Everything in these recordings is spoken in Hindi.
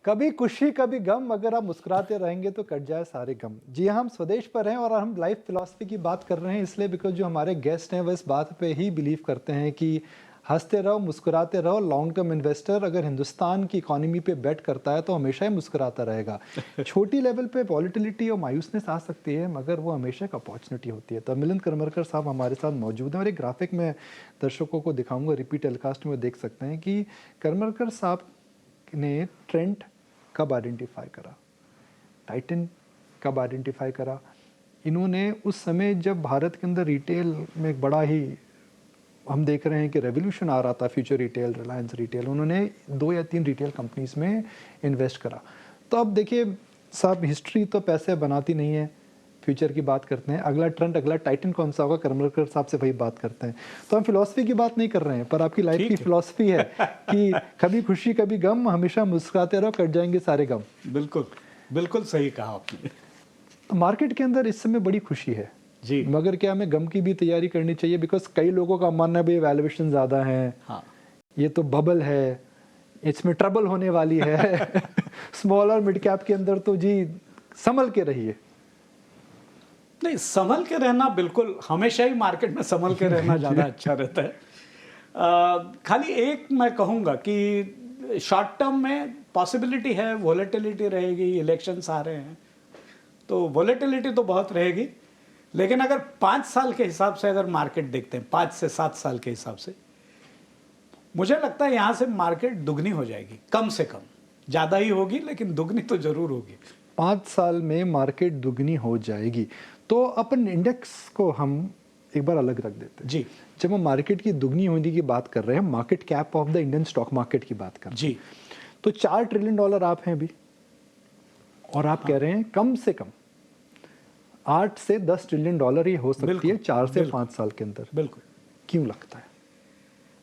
कभी खुशी कभी गम, अगर आप मुस्कुराते रहेंगे तो कट जाए सारे गम। जी हाँ, हम स्वदेश पर हैं और हम लाइफ फिलॉसफी की बात कर रहे हैं, इसलिए बिकॉज जो हमारे गेस्ट हैं वो इस बात पे ही बिलीव करते हैं कि हंसते रहो मुस्कुराते रहो। लॉन्ग टर्म इन्वेस्टर अगर हिंदुस्तान की इकोनॉमी पे बेट करता है तो हमेशा ही मुस्कुराता रहेगा। छोटी लेवल पे वॉलेटिलिटी और मायूसनेस आ सकती है, मगर वो हमेशा एक अपॉर्चुनिटी होती है। तो मिलिंद करमरकर साहब हमारे साथ मौजूद हैं और एक ग्राफिक में दर्शकों को दिखाऊंगा, रिपीट टेलीकास्ट में देख सकते हैं कि करमरकर साहब ने ट्रेंड कब आइडेंटिफाई करा, टाइटन कब आइडेंटिफाई करा। इन्होंने उस समय जब भारत के अंदर रिटेल में एक बड़ा ही हम देख रहे हैं कि रेवोल्यूशन आ रहा था, फ्यूचर रिटेल, रिलायंस रिटेल, उन्होंने 2 या 3 रिटेल कंपनीज में इन्वेस्ट करा। तो अब देखिए साहब, हिस्ट्री तो पैसे बनाती नहीं है, फ्यूचर की बात करते हैं। अगला ट्रेंड, अगला टाइटन कौन सा होगा, करमरकर साहब से वही बात करते हैं। तो हम फिलॉसफी की बात नहीं कर रहे हैं, पर आपकी लाइफ की फिलॉसफी है कि कभी खुशी कभी गम, हमेशा मुस्कुराते रहो, कट जाएंगे सारे गम। बिल्कुल बिल्कुल सही कहा आपने। तो मार्केट के अंदर इस समय बड़ी खुशी है जी, मगर क्या हमें गम की भी तैयारी करनी चाहिए? बिकॉज कई लोगों का मानना है भाई वैल्यूएशन ज़्यादा है, हाँ, ये तो बबल है, इसमें ट्रबल होने वाली है। स्मॉल और मिड कैप के अंदर तो जी संभल के रहिए। नहीं संभल के रहना, बिल्कुल हमेशा ही मार्केट में संभल के रहना ज़्यादा अच्छा रहता है। खाली एक मैं कहूँगा कि शॉर्ट टर्म में पॉसिबिलिटी है, वॉलेटिलिटी रहेगी, इलेक्शंस आ रहे हैं तो वॉलेटिलिटी तो बहुत रहेगी। लेकिन अगर 5 साल के हिसाब से अगर मार्केट देखते हैं, 5 से 7 साल के हिसाब से, मुझे लगता है यहाँ से मार्केट दुगनी हो जाएगी, कम से कम। ज़्यादा ही होगी लेकिन दुगनी तो जरूर होगी। 5 साल में मार्केट दुगनी हो जाएगी। तो अपन इंडेक्स को हम एक बार अलग रख देते हैं। जी, जब हम मार्केट की दुगनी होने की बात कर रहे हैं, market cap of the Indian stock market की बात कर रहे हैं जी, तो $4 ट्रिलियन आप हैं अभी, और आप कह रहे हैं कम से कम 8 से 10 ट्रिलियन डॉलर ही हो सकती है 4 से 5 साल के अंदर। बिल्कुल। क्यों लगता है?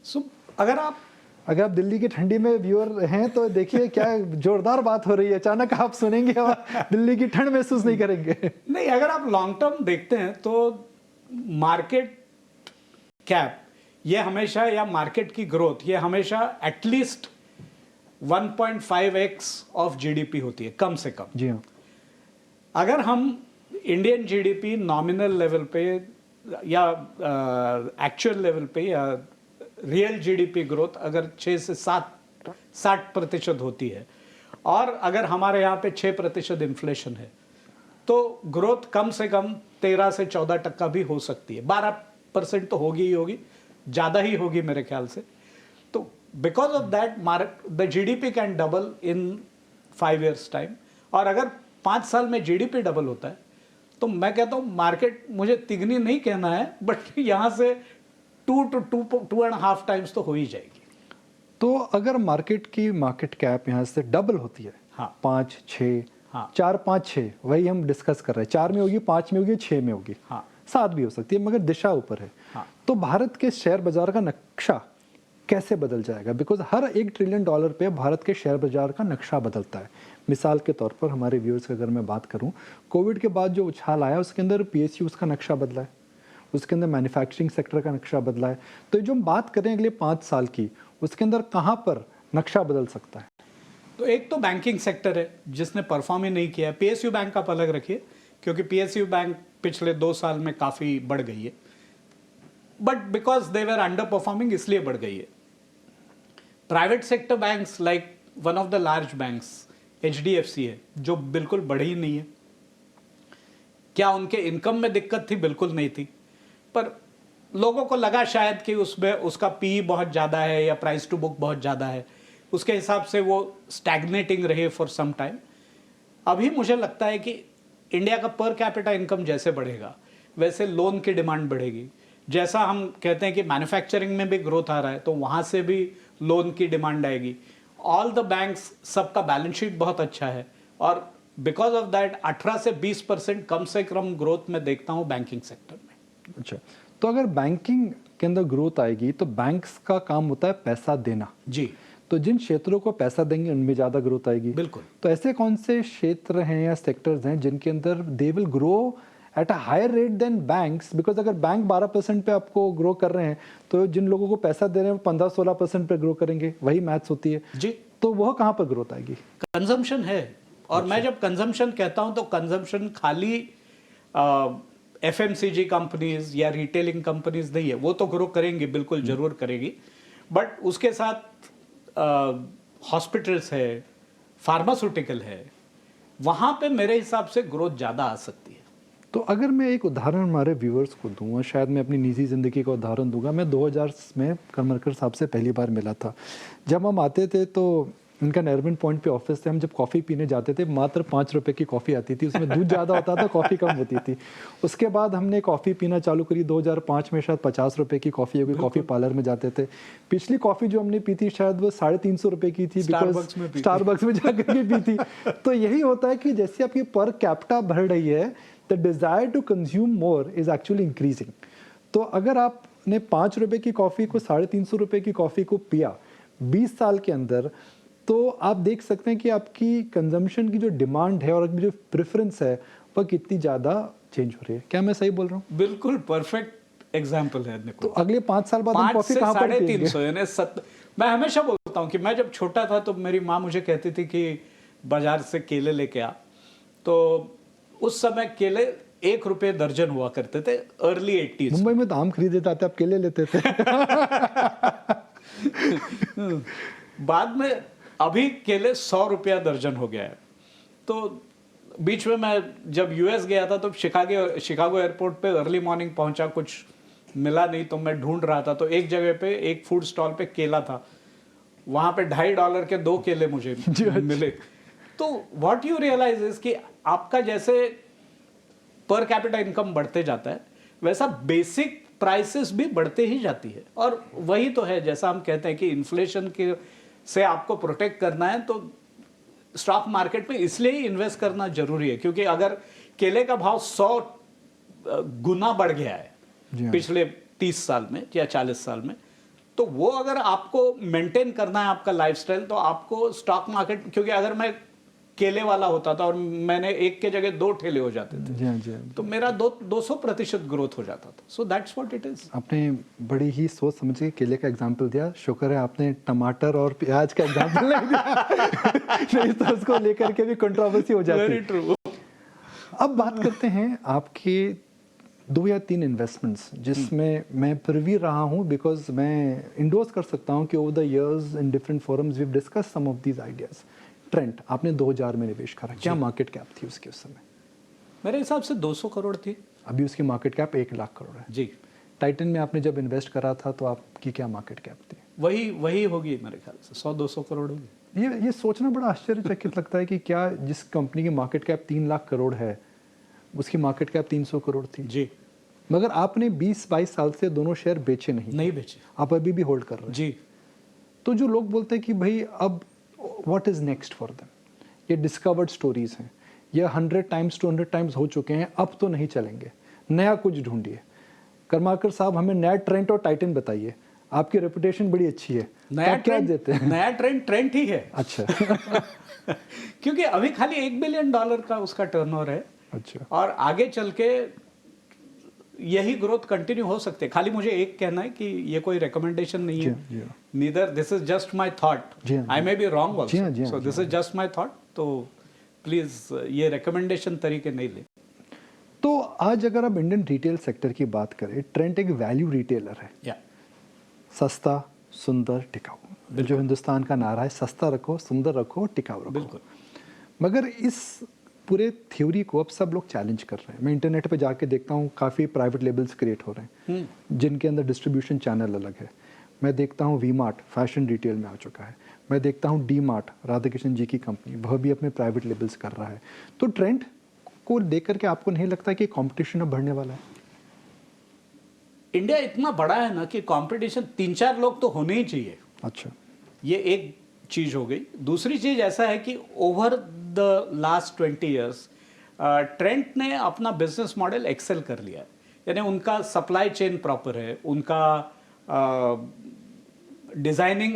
सो अगर आप दिल्ली की ठंडी में व्यूअर हैं तो देखिए क्या जोरदार बात हो रही है, अचानक आप सुनेंगे और दिल्ली की ठंड महसूस नहीं करेंगे। नहीं, अगर आप लॉन्ग टर्म देखते हैं तो मार्केट कैप ये हमेशा, या मार्केट की ग्रोथ ये हमेशा एटलीस्ट 1.5x ऑफ जीडीपी होती है, कम से कम। जी हाँ। अगर हम इंडियन जीडीपी नॉमिनल लेवल पे या एक्चुअल लेवल पे या रियल जीडीपी ग्रोथ अगर 6 से 60% होती है, और अगर हमारे यहाँ पे 6% इन्फ्लेशन है, तो ग्रोथ कम से कम 13 से 14% भी हो सकती है। 12% तो होगी ही होगी, ज़्यादा ही होगी मेरे ख्याल से। तो because of that the GDP can double in 5 years time. और अगर 5 साल में जीडीपी डबल होता है तो मैं कहता हूँ मार्केट, मुझे तिगनी नहीं कहना है, बट यहाँ से 2 to 2.5 times तो हो ही जाएगी। तो अगर मार्केट की मार्केट कैप यहाँ से डबल होती है, हाँ, 5 6, हाँ, 4 5 6, वही हम डिस्कस कर रहे हैं, 4 में होगी, 5 में होगी, 6 में होगी, हाँ, 7 भी हो सकती है, मगर दिशा ऊपर है। हाँ, तो भारत के शेयर बाजार का नक्शा कैसे बदल जाएगा? बिकॉज हर $1 ट्रिलियन पे भारत के शेयर बाजार का नक्शा बदलता है। मिसाल के तौर पर हमारे व्यूअर्स की अगर मैं बात करूं, कोविड के बाद जो उछाल आया उसके अंदर पीएसयूज का नक्शा बदला है, उसके अंदर मैन्युफैक्चरिंग सेक्टर का नक्शा बदला है। तो जो हम बात करें अगले 5 साल की, उसके अंदर कहाँ पर नक्शा बदल सकता है? तो एक तो बैंकिंग सेक्टर है जिसने परफॉर्म ही नहीं किया है। पीएसयू बैंक आप अलग रखिए, क्योंकि पीएसयू बैंक पिछले 2 साल में काफ़ी बढ़ गई है, but because they were under performing इसलिए बढ़ गई है। Private sector banks like one of the large banks HDFC है, जो बिल्कुल बढ़ी ही नहीं है। क्या उनके इनकम में दिक्कत थी? बिल्कुल नहीं थी, पर लोगों को लगा शायद कि उसमें उसका पी बहुत ज़्यादा है या प्राइस टू बुक बहुत ज़्यादा है, उसके हिसाब से वो स्टैग्नेटिंग रहे फॉर सम टाइम। अभी मुझे लगता है कि इंडिया का पर कैपिटा इनकम जैसे बढ़ेगा वैसे लोन की डिमांड बढ़ेगी। जैसा हम कहते हैं कि मैन्युफैक्चरिंग में भी ग्रोथ आ रहा है, तो वहाँ से भी लोन की डिमांड आएगी। ऑल द बैंक्स, सबका बैलेंस शीट बहुत अच्छा है, और बिकॉज ऑफ दैट 18 से 20% कम से कम ग्रोथ में देखता हूँ बैंकिंग सेक्टर में। अच्छा, तो अगर बैंकिंग के अंदर ग्रोथ आएगी तो बैंक्स का काम होता है पैसा देना। जी, तो जिन क्षेत्रों को पैसा देंगे उनमें ज़्यादा ग्रोथ आएगी। बिल्कुल। तो ऐसे कौन से क्षेत्र हैं या सेक्टर्स हैं जिनके अंदर they will grow at a higher rate than banks, because अगर बैंक 12% पे आपको ग्रो कर रहे हैं तो जिन लोगों को पैसा दे रहे हैं वो 15-16% पे ग्रो करेंगे, वही मैथ्स होती है जी। तो वह कहाँ पर ग्रोथ आएगी? कंजम्पशन है, और मैं जब कंजम्पशन कहता हूं तो कंजम्पशन खाली एफएमसीजी कंपनीज या रिटेलिंग कंपनीज नहीं है, वो तो ग्रो करेंगी, बिल्कुल जरूर करेगी, बट उसके साथ हॉस्पिटल्स है, फार्मास्यूटिकल है, वहां पे मेरे हिसाब से ग्रोथ ज्यादा आ सकती है। तो अगर मैं एक उदाहरण हमारे व्यूअर्स को दूं, और शायद मैं अपनी निजी ज़िंदगी का उदाहरण दूंगा, मैं 2000 में करमरकर साहब से पहली बार मिला था। जब हम आते थे तो इनका नरवन पॉइंट पे ऑफिस थे, हम जब कॉफ़ी पीने जाते थे मात्र 5 रुपए की कॉफ़ी आती थी, उसमें दूध ज़्यादा होता था, कॉफ़ी कम होती थी। उसके बाद हमने कॉफ़ी पीना चालू करी 2005 में, शायद 50 रुपए की कॉफ़ी हो गई, कॉफ़ी पार्लर में जाते थे। पिछली कॉफ़ी जो हमने पी थी शायद वो 350 रुपए की थी, स्टारबक्स में जाकर के पी थी। तो यही होता है कि जैसे आपकी पर कैपिटा बढ़ रही है, the desire to consume more is actually increasing. तो अगर आपने 5 रुपए की कॉफ़ी को 350 रुपए की कॉफ़ी को पिया 20 साल के अंदर, तो आप देख सकते हैं कि आपकी कंजम्पशन की जो डिमांड है और जो प्रेफरेंस है वह कितनी ज़्यादा चेंज हो रही है। क्या मैं सही बोल रहा हूँ? बिल्कुल परफेक्ट एग्जाम्पल है। तो अगले 5 साल बाद हम कॉफी कहाँ पर पिएंगे? 350 यानी मैं हमेशा बोलता हूँ कि मैं जब छोटा था तो मेरी माँ मुझे कहती थी कि बाजार से केले लेके आ, तो उस समय केले 1 रुपए दर्जन हुआ करते थे, अर्ली 80s। मुंबई में तो आम खरीदे जाते, आप केले लेते थे। बाद में अभी केले 100 रुपया दर्जन हो गया है। तो बीच में मैं जब यूएस गया था तो शिकागो एयरपोर्ट पे अर्ली मॉर्निंग पहुंचा, कुछ मिला नहीं तो मैं ढूंढ रहा था, तो एक जगह पे एक फूड स्टॉल पे केला था, वहां पे $2.5 के 2 केले मुझे मिले। तो व्हाट यू रियलाइज इज कि आपका जैसे पर कैपिटा इनकम बढ़ते जाता है वैसा बेसिक प्राइसेस भी बढ़ते ही जाती है। और वही तो है, जैसा हम कहते हैं कि इन्फ्लेशन के से आपको प्रोटेक्ट करना है तो स्टॉक मार्केट में इसलिए ही इन्वेस्ट करना जरूरी है, क्योंकि अगर केले का भाव 100 गुना बढ़ गया है पिछले 30 साल में या 40 साल में, तो वो अगर आपको मेंटेन करना है आपका लाइफस्टाइल, तो आपको स्टॉक मार्केट, क्योंकि अगर मैं केले वाला होता था और मैंने एक के जगह 2 ठेले हो जाते थे, तो मेरा 200% ग्रोथ हो जाता था। So that's what it is. आपने बड़ी ही सोच समझ के केले का एग्जांपल दिया, शुक्र है आपने टमाटर और प्याज का एग्जांपल नहीं दिया, नहीं तो उसको लेकर के भी कंट्रोवर्सी हो जाती। Very true. अब बात करते हैं आपके 2 या 3 इन्वेस्टमेंट्स जिसमें मैं प्रिवी रहा हूं, बिकॉज मैं इंडोर्स कर सकता हूं कि over the years in different forums we have discuss some of these ideas. Trent आपने 2000 में निवेश करा, क्या मार्केट कैप थी उसके उस समय? मेरे हिसाब से 200 करोड़ थी। अभी उसकी मार्केट कैप 1 लाख करोड़ है जी। टाइटन में आपने जब इन्वेस्ट करा था तो आपकी क्या मार्केट कैप थी? वही होगी मेरे ख्याल से, 100-200 करोड़ होगी। ये सोचना बड़ा आश्चर्यचकित लगता है कि क्या जिस कंपनी की मार्केट कैप 3 लाख करोड़ है उसकी मार्केट कैप 300 करोड़ थी। जी। मगर आपने 20-22 साल से दोनों शेयर बेचे नहीं बेचे, आप अभी भी होल्ड कर रहे हैं। जी। तो जो लोग बोलते हैं कि भाई अब what is next for them, ये डिस्कवर्ड स्टोरीज हैं, ये 100 टाइम्स 200 टाइम्स हो चुके हैं, अब तो नहीं चलेंगे, नया कुछ ढूंढिए। करमाकर साहब हमें नया ट्रेंड और टाइटन बताइए, आपकी रेपुटेशन बड़ी अच्छी है, नया क्या देते हैं? नया ट्रेंड ही है। अच्छा। क्योंकि अभी खाली $1 बिलियन का उसका टर्नओवर है। अच्छा। और आगे चल के यही ग्रोथ कंटिन्यू हो सकते हैं। खाली मुझे एक कहना है कि ये कोई रिकमेंडेशन नहीं है, neither this is just my thought, I may be wrong also, so this is just my thought, तो प्लीज ये रिकमेंडेशन तरीके नहीं ले। तो आज अगर आप इंडियन रिटेल सेक्टर की बात करें, ट्रेंट एक वैल्यू रिटेलर है, सस्ता सुंदर टिकाऊ, जो हिंदुस्तान का नारा है, सस्ता रखो सुंदर रखो टिकाऊ रखो। बिल्कुल। मगर इस पूरे थ्योरी को अब सब लोग चैलेंज कर रहे हैं। मैं इंटरनेट पे जाके देखता हूँ काफ़ी प्राइवेट लेबल्स क्रिएट हो रहे हैं जिनके अंदर डिस्ट्रीब्यूशन चैनल अलग है। मैं देखता हूँ वी मार्ट फैशन रिटेल में आ चुका है, मैं देखता हूँ डी मार्ट राधा कृष्ण जी की कंपनी, वह भी अपने प्राइवेट लेबल्स कर रहा है। तो ट्रेंड को लेकर के आपको नहीं लगता कि कंपटीशन अब बढ़ने वाला है? इंडिया इतना बड़ा है ना कि कंपटीशन 3-4 लोग तो होने ही चाहिए। अच्छा, ये एक चीज हो गई। दूसरी चीज ऐसा है कि over the last 20 years Trent ने अपना बिजनेस मॉडल एक्सेल कर लिया है, यानी उनका सप्लाई चेन प्रॉपर है, उनका डिजाइनिंग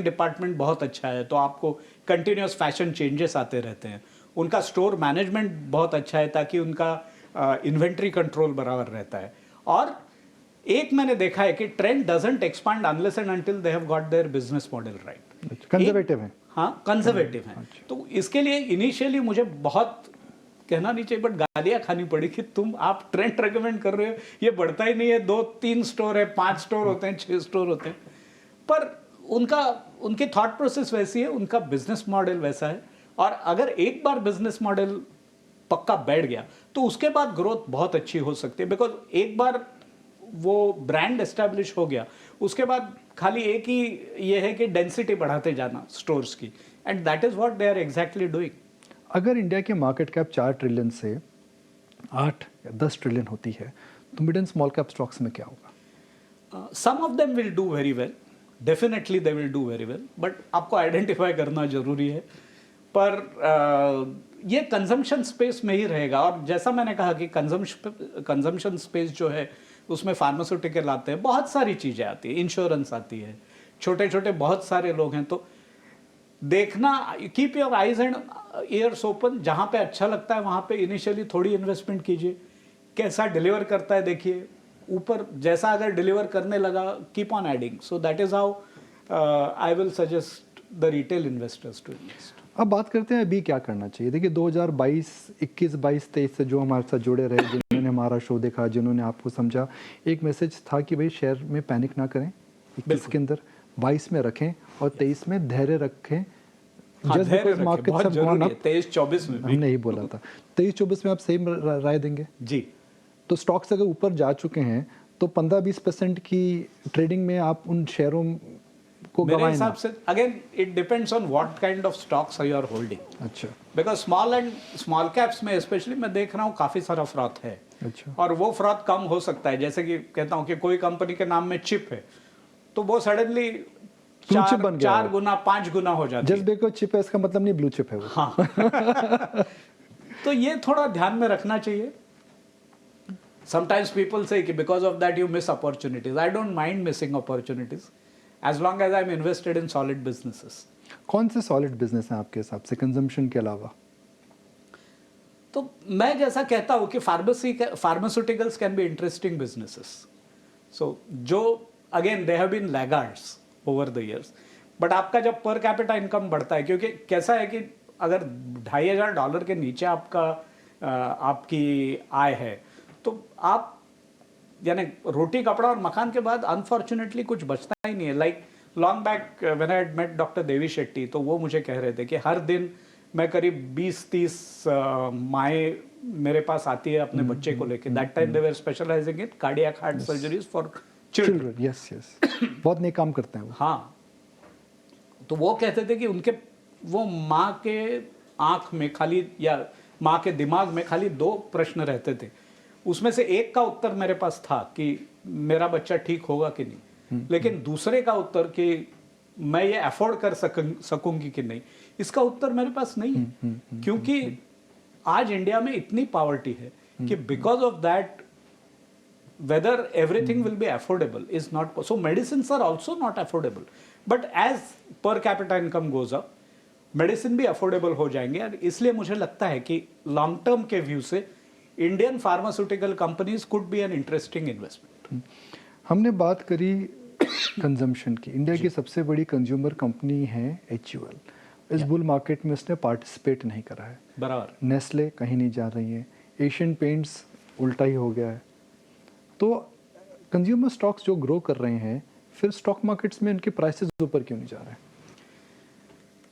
डिपार्टमेंट बहुत अच्छा है, तो आपको कंटिन्यूस फैशन चेंजेस आते रहते हैं। उनका स्टोर मैनेजमेंट बहुत अच्छा है ताकि उनका इन्वेंट्री कंट्रोल बराबर रहता है। और एक मैंने देखा है कि trend doesn't expand unless and until they have got their business model right. Conservative है। हाँ, कंजर्वेटिव है। तो इसके लिए इनिशियली मुझे बहुत कहना नहीं चाहिए बट गालियां खानी पड़ी कि आप ट्रेंड रेकमेंड कर रहे हो, ये बढ़ता ही नहीं है, 2-3 स्टोर है, 5 स्टोर होते हैं, 6 स्टोर होते हैं। पर उनकी थॉट प्रोसेस वैसी है, उनका बिजनेस मॉडल वैसा है। और अगर एक बार बिजनेस मॉडल पक्का बैठ गया तो उसके बाद ग्रोथ बहुत अच्छी हो सकती है, बिकॉज एक बार वो ब्रांड एस्टेब्लिश हो गया उसके बाद खाली एक ही ये है कि डेंसिटी बढ़ाते जाना स्टोर्स की, and that is what they are exactly doing. अगर इंडिया की मार्केट कैप 4 ट्रिलियन से 8 या 10 ट्रिलियन होती है तो mid and small cap stocks में क्या होगा? Some of them will do very well, definitely they will do very well, but आपको आइडेंटिफाई करना जरूरी है। पर ये कंजम्पशन स्पेस में ही रहेगा। और जैसा मैंने कहा कि कंजम्पशन स्पेस जो है उसमें फार्मास्यूटिकल आते हैं, बहुत सारी चीज़ें आती है, इंश्योरेंस आती है, छोटे छोटे बहुत सारे लोग हैं। तो देखना, keep your eyes and years open, जहाँ पे अच्छा लगता है वहाँ पे इनिशियली थोड़ी इन्वेस्टमेंट कीजिए, कैसा डिलीवर करता है देखिए, ऊपर जैसा अगर डिलीवर करने लगा keep on adding. So that is how I will suggest the retail investors to invest. अब बात करते हैं अभी क्या करना चाहिए। देखिए 2022, 21, 22, 23 से जो हमारे साथ जुड़े रहे, जिन्होंने हमारा शो देखा, जिन्होंने आपको समझा, एक मैसेज था कि भाई शेयर में पैनिक ना करें, 21 के अंदर 22 में रखें और 23 में धैर्य रखें। हाँ, जस्ट बिकॉज मार्केट सब गॉन अप, 23-24 में हमने ही बोला था 23-24 में आप सही राय देंगे जी। तो स्टॉक्स अगर ऊपर जा चुके हैं तो 15-20% की ट्रेडिंग में आप उन शेयरों को मेरे गवाएं हिसाब ना। से again it depends on what kind of stocks you are holding. अच्छा बिकॉज स्मॉल कैप्स में स्पेशली मैं देख रहा हूँ काफी सारा फ्रॉथ है। अच्छा और वो फ्रॉथ कम हो सकता है, जैसे कि कहता हूँ कि कोई कंपनी के नाम में चिप है तो वो सडनली Blue chip बन गया 4 गुना 5 गुना हो जाती जस्ट बिकॉज चिप है इसका मतलब नहीं ब्लू चिप है वो। हाँ तो ये थोड़ा ध्यान में रखना चाहिए। समटाइम्स पीपल से कि because of that you miss opportunities. I don't mind missing opportunities as long as I am invested in solid businesses. कौन से सॉलिड बिजनेस हैं आपके हिसाब से कंजम्पशन के अलावा? तो मैं जैसा कहता हूँ कि pharmaceuticals can be interesting businesses. So जो again they have been laggards over the years, but आपका जब पर कैपिटा इनकम बढ़ता है, क्योंकि कैसा है कि अगर $2,500 के नीचे आपकी आय है तो आप यानी रोटी कपड़ा और मकान के बाद अनफॉर्चुनेटली कुछ बचता ही नहीं है। Like long back when I met doctor Devi Shetty, तो वो मुझे कह रहे थे कि हर दिन मैं करीब 20-30 माएँ मेरे पास आती है अपने बच्चे को लेके। That time they were specialising in cardiac heart surgeries for children. Yes yes बहुत नए काम करते हैं वो। हाँ, तो वो कहते थे कि उनके वो माँ के आंख में खाली या माँ के दिमाग में खाली 2 प्रश्न रहते थे, उसमें से एक का उत्तर मेरे पास था कि मेरा बच्चा ठीक होगा कि नहीं, लेकिन दूसरे का उत्तर कि मैं ये अफोर्ड कर सकूंगी कि नहीं, इसका उत्तर मेरे पास नहीं है। क्योंकि आज इंडिया में इतनी पॉवर्टी है कि because of that whether everything will be affordable is not so medicines are also not affordable, but as per capita income goes up medicine भी अफोर्डेबल हो जाएंगे। और इसलिए मुझे लगता है कि लॉन्ग टर्म के व्यू से Indian pharmaceutical companies could be an interesting investment. हमने बात करी कंजम्पशन की। इंडिया की सबसे बड़ी कंज्यूमर कंपनी है HUL। इस बुल मार्केट में उसने पार्टिसिपेट नहीं करा है। बराबर। नेस्ले कहीं नहीं जा रही है, एशियन पेंट्स उल्टा ही हो गया है। तो कंज्यूमर स्टॉक्स जो ग्रो कर रहे हैं, फिर स्टॉक मार्केट्स में इनके प्राइसेस ऊपर क्यों नहीं जा रहे हैं?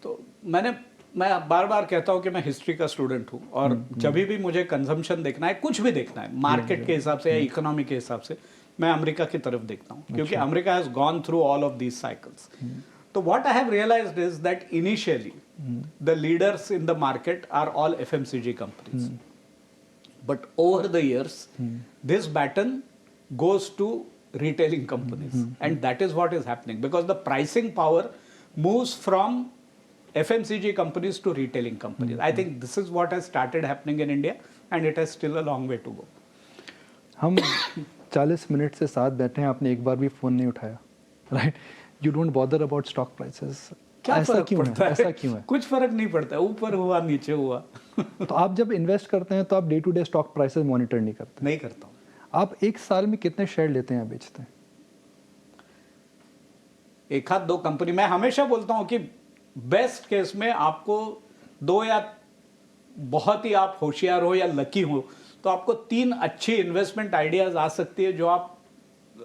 तो मैं बार बार कहता हूँ कि मैं हिस्ट्री का स्टूडेंट हूँ, और जब भी मुझे कंजम्पशन देखना है, कुछ भी देखना है मार्केट के हिसाब से या इकोनॉमी के हिसाब से, मैं अमेरिका की तरफ देखता हूँ, क्योंकि America has gone through all of these cycles. तो what I have realised is that initially the leaders in the market are all FMCG companies, but over the years this baton goes to retailing companies, and that is what is happening because the pricing power moves from FMCG companies to retailing companies. I think this is what has started happening in India, and it has still a long way to go. हम 40 मिनट से साथ बैठे हैं, आपने एक बार भी फ़ोन नहीं उठाया, right? You don't bother about stock prices. क्या ऐसा फर्क क्यों है? पड़ता ऐसा क्यों है? कुछ फर्क नहीं पड़ता है, ऊपर हुआ नीचे हुआ। तो आप जब इन्वेस्ट करते हैं तो आप day to day stock prices monitor नहीं करते? नहीं करता हूँ। आप एक साल में कितने शेयर लेते हैं, बेचते हैं? एक हाथ दो कंपनी, मैं हमेशा बोलता हूं कि बेस्ट केस में आपको दो, या बहुत ही आप होशियार हो या लकी हो, तो आपको 3 अच्छी इन्वेस्टमेंट आइडियाज आ सकती है जो आप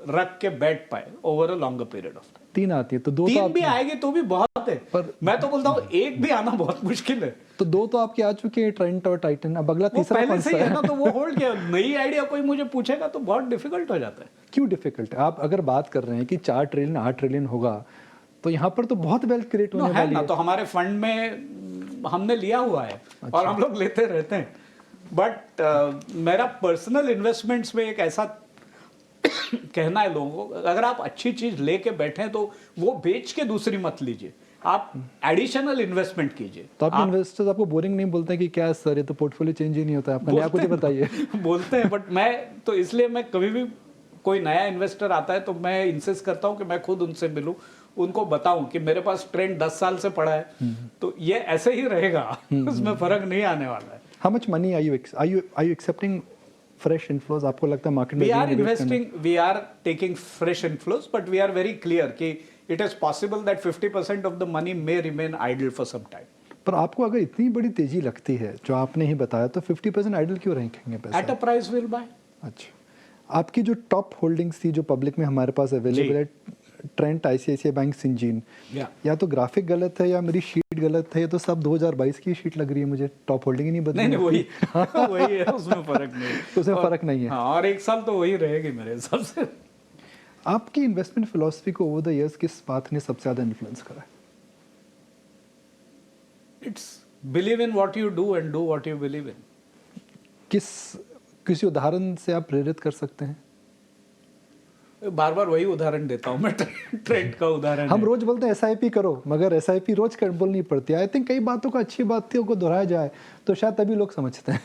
रख के बैठ पाए over a longer period of time. 3 आती है तो 2 तो 3 भी आप, आएगी तो भी बहुत है, पर मैं तो बोलता हूँ एक भी आना बहुत मुश्किल है। तो 2 तो आपके आ चुके हैं, ट्रेंट और टाइटन। अब अगला वो तीसरा पहले कौन से सा ही है है? ना, तो वो होल्ड किया। नई आइडिया कोई मुझे पूछेगा तो बहुत डिफिकल्ट हो जाता है। क्यों डिफिकल्ट है? आप अगर बात कर रहे हैं कि 4 ट्रिलियन 8 ट्रिलियन होगा, तो यहाँ पर तो बहुत वेल्थ क्रिएट होने है वाली ना, है। तो हमारे फंड में हमने लिया हुआ है और हम लोग लेते रहते हैं। बट मेरा पर्सनल इन्वेस्टमेंट्स में एक ऐसा कहना है लोगों को, अगर आप अच्छी चीज लेके बैठे तो वो बेच के दूसरी मत लीजिए, आप एडिशनल इन्वेस्टमेंट कीजिए। तो आपके इन्वेस्टर्स आपको बोरिंग नहीं बोलते हैं कि क्या सर, ये तो पोर्टफोलियो चेंज ही नहीं होता है, आपका नया कुछ बोलते हैं बताइए? बोलते हैं, बट मैं तो इसलिए मैं कभी भी कोई नया इन्वेस्टर आता है तो मैं इंसिस्ट करता हूं कि मैं खुद उनसे मिलूं, उनको बताऊं कि मेरे पास ट्रेंड 10 साल से पड़ा है, तो ये ऐसे ही रहेगा, उसमें फर्क नहीं आने वाला है। How much money are you accepting fresh inflows? आपको लगता है मार्केट में We are निवेश करना? investing, we are taking fresh inflows, but we are very clear कि it is possible that 50% of the money may remain idle for some time. पर आपको अगर इतनी बड़ी तेजी लगती है जो आपने ही बताया, तो 50% आइडल क्यों रखेंगे पैसा? At a price we'll buy. अच्छा, आपकी जो टॉप होल्डिंग्स थी जो पब्लिक में हमारे पास अवेलेबल है, Trent, ICICI bank, Syngene, Yeah. या तो ग्राफिक गलत है या मेरी शीट गलत है, ये तो सब 2022 की शीट लग रही है मुझे, टॉप होल्डिंग ही नहीं बदली। नहीं वही वही है, उसमें फर्क नहीं है। तो उसमें फर्क नहीं है। हाँ, और एक साल तो वही रहेगी मेरे हिसाब से। आपकी इन्वेस्टमेंट फिलॉसफी को ओवर द इयर्स किस बात ने सबसे ज्यादा इन्फ्लुएंस करा है? It's believe in what you do and do what you believe in. किसी उदाहरण से आप प्रेरित कर सकते हैं? बार बार वही उदाहरण देता हूँ मैं, ट्रेंड का उदाहरण हम है। रोज बोलते हैं एसआईपी करो, मगर एसआईपी रोज बोलनी पड़ती है। आई थिंक कई बातों को, अच्छी बातों को दोहराया जाए तो शायद तभी लोग समझते हैं।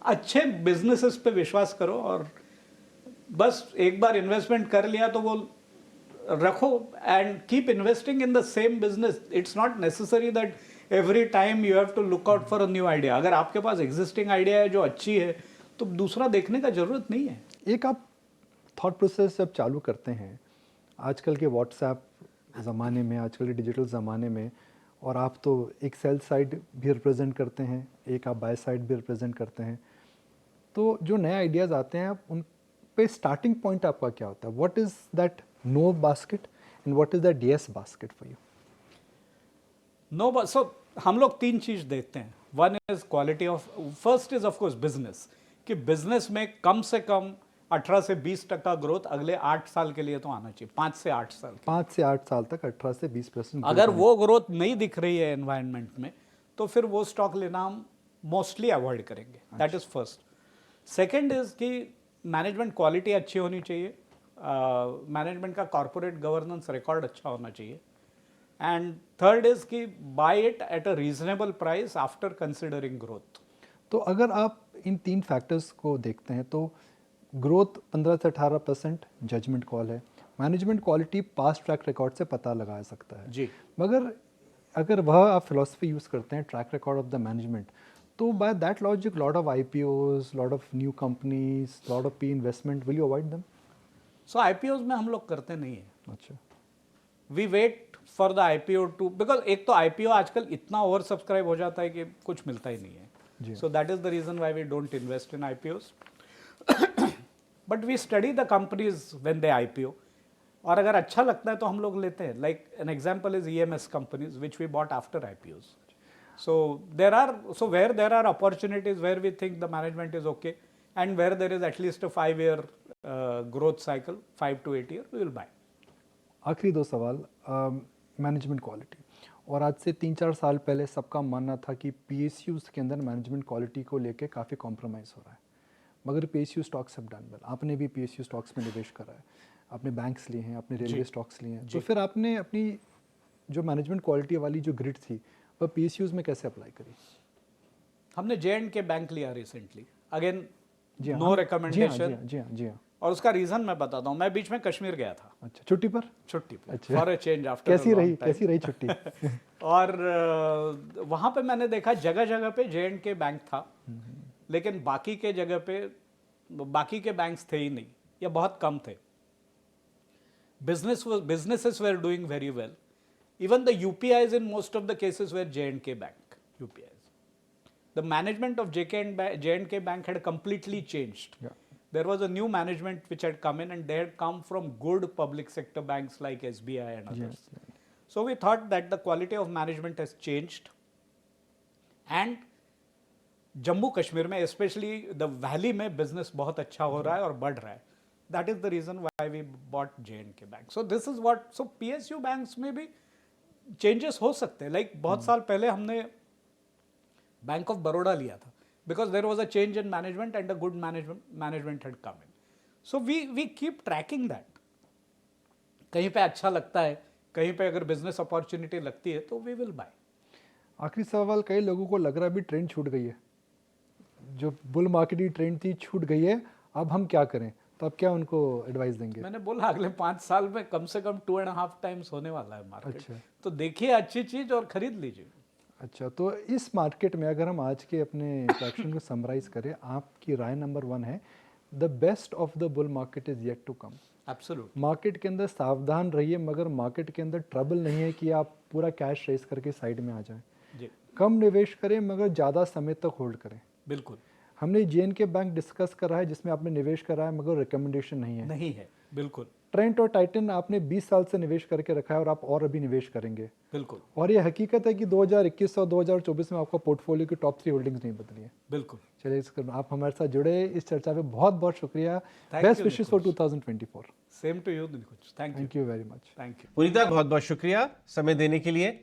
अच्छे बिजनेसेस पे विश्वास करो और बस एक बार इन्वेस्टमेंट कर लिया तो वो रखो and keep investing in the same business. It's not necessary that every time you have to look out for a new idea. अगर आपके पास एग्जिस्टिंग आइडिया है जो अच्छी है तो दूसरा देखने का जरूरत नहीं है। एक आप थॉट प्रोसेस जब चालू करते हैं आजकल के व्हाट्सएप ज़माने में, आजकल के डिजिटल ज़माने में, और आप तो एक सेल साइड भी रिप्रेजेंट करते हैं, एक आप बाय साइड भी रिप्रेजेंट करते हैं, तो जो नए आइडियाज़ आते हैं उन पे स्टार्टिंग पॉइंट आपका क्या होता है? What is that no basket and what is that yes basket for you? No, so हम लोग 3 चीज देखते हैं। One is quality of, first is of course business, कि बिजनेस में कम से कम 18 से 20% ग्रोथ अगले 8 साल के लिए तो आना चाहिए, 5 से 8 साल। 5 से 8 साल तक 18 से 20%। अगर वो ग्रोथ नहीं दिख रही है एनवायरनमेंट में तो फिर वो स्टॉक लेना हम मोस्टली अवॉइड करेंगे। That is first. Second is कि मैनेजमेंट क्वालिटी अच्छी होनी चाहिए, मैनेजमेंट का कॉर्पोरेट गवर्नेंस रिकॉर्ड अच्छा होना चाहिए, एंड थर्ड इज कि buy it at a reasonable price after considering growth. तो अगर आप इन 3 फैक्टर्स को देखते हैं तो ग्रोथ 15 से 18% जजमेंट कॉल है, management quality past track record से पता लगा सकता है जी। मगर अगर वह आप फिलॉसफी यूज़ करते हैं track record of the management, तो by that logic lot of IPOs, lot of new companies, lot of P investment, will you avoid them? So IPOs में हम लोग करते नहीं है। अच्छा, we wait for the IPO to, because एक तो आईपीओ आजकल इतना ओवर सब्सक्राइब हो जाता है कि कुछ मिलता ही नहीं है। So that is the reason why we don't invest in IPOs. But we study the companies when they IPO. और अगर अच्छा लगता है तो हम लोग लेते हैं. Like an example is EMS companies which we bought after IPOs. So where there are opportunities where we think the management is okay and where there is at least a 5-year growth cycle, 5 to 8 year, we will buy. आखिरी 2 सवाल, मैनेजमेंट क्वालिटी, और आज से 3-4 साल पहले सबका मानना था कि पीएसयूज़ के अंदर मैनेजमेंट क्वालिटी को लेके काफ़ी कॉम्प्रोमाइज़ हो रहा है, मगर PSU stocks have done well. आपने भी पीएसयू स्टॉक्स में निवेश करा है, आपने बैंक्स लिए हैं, आपने रेलवे स्टॉक्स लिए हैं, तो फिर आपने अपनी जो मैनेजमेंट क्वालिटी वाली जो ग्रिड थी वह पीएसयूज़ में कैसे अप्लाई करी? हमने J&K बैंक लिया रिसेंटली, अगेन जी हाँ, नो रिकमेंडेशन, जी हाँ, और उसका रीजन मैं बताता हूँ। मैं बीच में कश्मीर गया था अच्छा, छुट्टी पर? छुट्टी पे, अच्छा। फॉर अ चेंज आफ्टर कैसी रही छुट्टी? और वहाँ पे मैंने देखा जगह जगह पे J&K बैंक था, लेकिन बाकी के जगह पे बाकी के बैंक्स थे ही नहीं या बहुत कम थे। businesses were doing very well. Even the UPIs in most of the cases were J&K Bank UPIs. The management of J&K Bank had completely changed. Yeah. There was a new management which had come in, and they had come from good public sector banks like SBI and others. Yes. So we thought that the quality of management has changed, and Jammu Kashmir में स्पेशली द वैली में बिजनेस बहुत अच्छा हो रहा है और बढ़ रहा है. That is the reason why we bought J&K bank. So this is what, so PSU banks में भी चेंजेस हो सकते हैं. लाइक बहुत साल पहले हमने बैंक ऑफ बड़ौदा लिया था because there was a change in management and a good management had come in. So we keep tracking that. कहीं पे अच्छा लगता है, कहीं पे अगर बिजनेस अपॉर्चुनिटी लगती है तो वी विल बाय. आखिरी सवाल, कई लोगों को लग रहा है अभी ट्रेंड छूट गई है, जो बुल मार्केट की ट्रेंड थी छूट गई है, अब हम क्या करें? तो आप क्या उनको एडवाइस देंगे? मैंने बोला अगले 5 साल में कम से कम 2.5 टाइम्स होने वाला है मार्केट. अच्छा. तो देखिए अच्छी चीज और खरीद लीजिए. अच्छा, तो इस मार्केट में अगर हम आज के अपने इंट्रैक्शन को समराइज करें, आपकी राय नंबर 1 है, the best of the bull market is yet to come. Absolute. Market के अंदर सावधान रहिए, मगर मार्केट के अंदर ट्रबल नहीं है कि आप पूरा कैश रेस करके साइड में आ जाएं. जी कम निवेश करें मगर ज़्यादा समय तक होल्ड करें. बिल्कुल. हमने J&K बैंक डिस्कस करा है जिसमें आपने निवेश करा है मगर रिकमेंडेशन नहीं है. नहीं है. बिल्कुल ट्रेंट और टाइटन आपने 20 साल से निवेश करके रखा है और आप और अभी निवेश करेंगे. बिल्कुल. और ये हकीकत है कि 2021 और 2024 में आपका पोर्टफोलियो की टॉप 3 होल्डिंग्स नहीं बदली है. बिल्कुल. चलिए, आप हमारे साथ जुड़े इस चर्चा में बहुत बहुत शुक्रिया. Thank best you, wishes for Nikunj. 2024. Same to you Nikunj. Thank thank you very much. You. Punita, बहुत बहुत शुक्रिया समय देने के लिए.